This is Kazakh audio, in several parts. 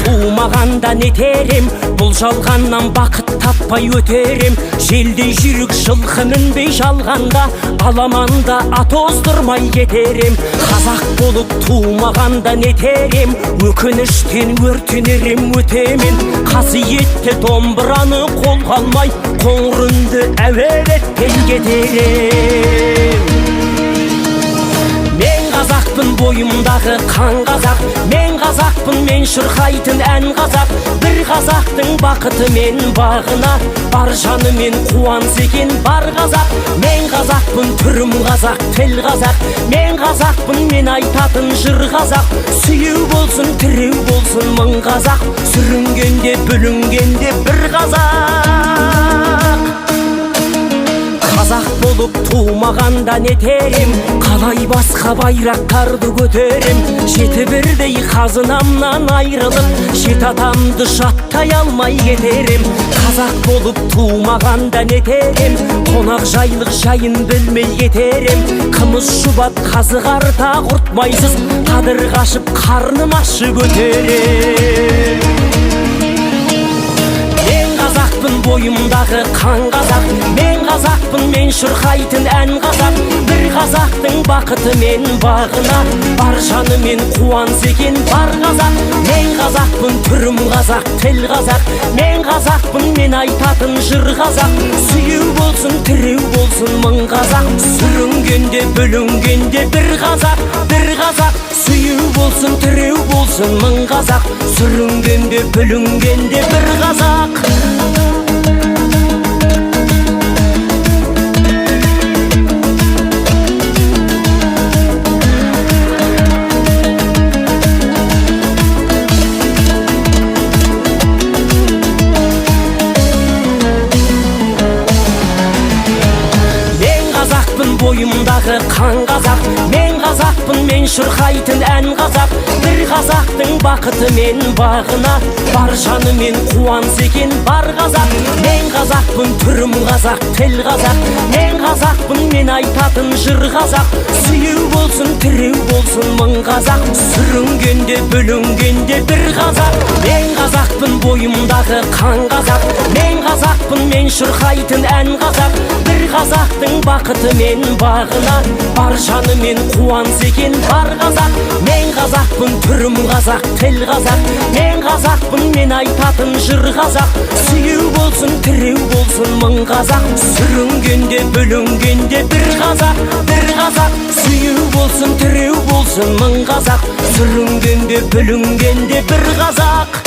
Туымағанда нетерем, бұл жалғаннан бақыт таппай өтерем. Желдей жүрік жылқы мінбей жалғанда, аламанда ат оздырмай кетерем. Қазақ болып туымағанда нетерем, өкініштен өртенерем өтемен. Қасиетті домбыраны қолға алмай, қоңыр үнді әуелеттен кетерем. Мен қазақпын, бойымдағы қан қазақ. Мен қазақпын, мен шырқайтын ән қазақ. Бір қазақтың бақыты мен бағына, бар жаны мен қуанса екен бар қазақ. Мен қазақпын, түрім қазақ, тіл қазақ. Мен қазақпын, мен айтатын жыр қазақ. Сүйеу болсын, тіреу болсын мың қазақ. Сүрінгенде, бүлінгенде бір қазақ. Қазақ болып туымағанда нетерем, қалай басқа байрақтарды көтерем. Жеті бірдей қазынамнан айрылып, жеті атамды жаттай алмай кетерем. Қазақ болып туымағанда нетерем, қонақ жайлық жайын білмей кетерем. Қымыз шұбат қазы қарта құртмайсыз, қадыр қашып қарным ашы көтерем. Қазақпын, бойымдағы қан қазақ. Мен қазақпын, мен шырқайтын ән қазақ. Бір қазақтың бақыты мен бағына, бар жаны мен қуанса екен бар қазақ. Мен қазақпын, түрім қазақ, тіл қазақ. Мен қазақпын, мен айтатын жыр қазақ. Сүйеу болсын, тіреу болсын мың қазақ. Сүрінгенде, бүлінгенде бір қазақ, бір қазақ. Сүйеу болсын, тіреу болсын мың қазақ. Сүрінгенде, бүлінгенде бір қазақ. Бойымдағы қан қазақ. Мен қазақпын, мен шырқайтын ән қазақ. Бір қазақтың бақыты мен бағына, бар жаны мен қуанса екен бар қазақ. Мен қазақпын, түрім қазақ, тіл қазақ. Мен қазақпын, мен айтатын жыр қазақ. Сүйеу болсын, тіреу болсын мың қазақ. Сүрінгенде, бүлінгенде бір қазақ. Мен қазақпын, бойымдағы қан қазақ. Мен қазақпын, мен шырқайтын ән қазақ. Бір қазақтың бақыты мен бағына, бар жаны мен қуанса екен бар қазақ. Мен қазақпын, түрім қазақ, тіл қазақ. Мен қазақпын, мен айтатын жыр қазақ. Сүйеу болсын, тіреу болсын мың қазақ. Сүрінгенде, бүлінгенде бір қазақ, бір қазақ. Сүйеу болсын, тіреу болсын мың қазақ. Сүрінгенде, бүлінгенде бір қазақ.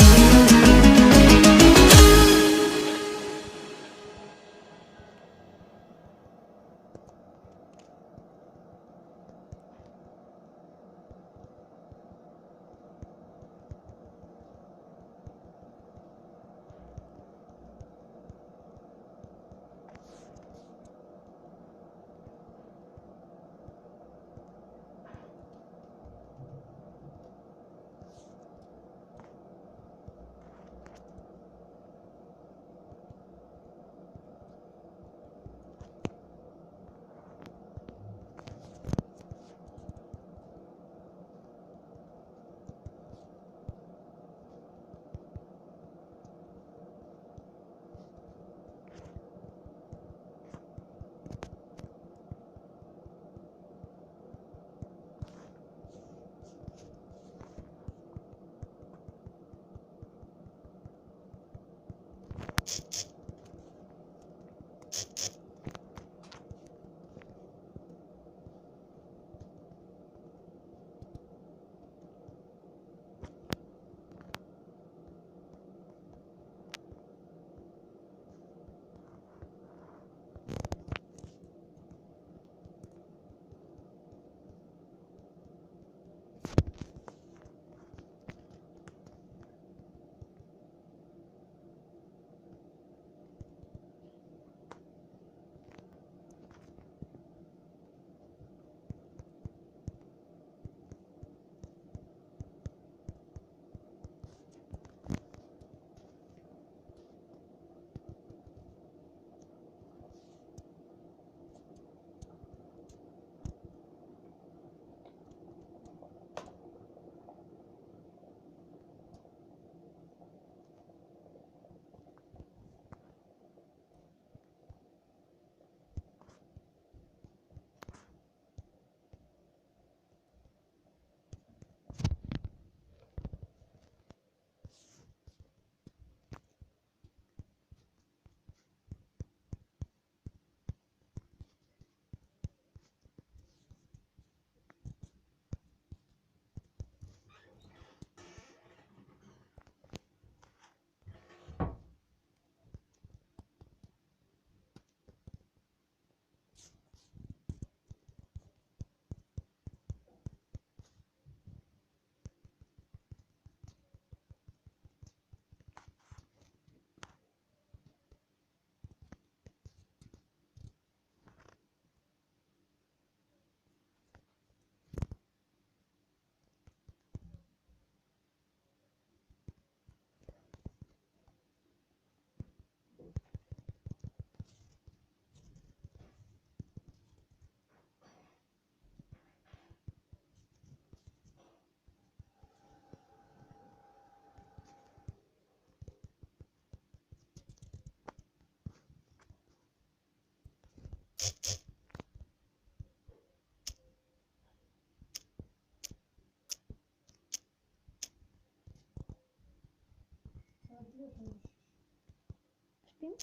Спим?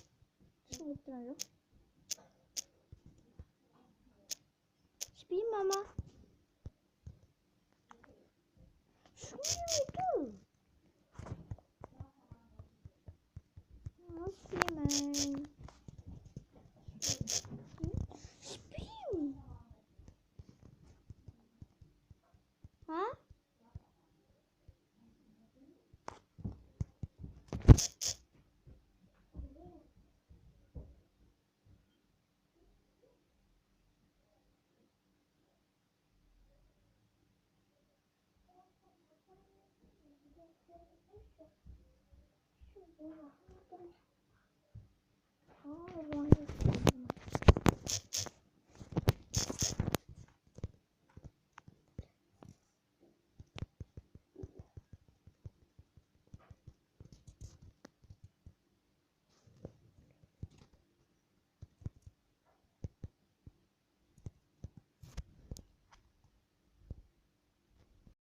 Şimdi duralım. Спи, мама. Что это? Спи, мам. Спим. А? Oh,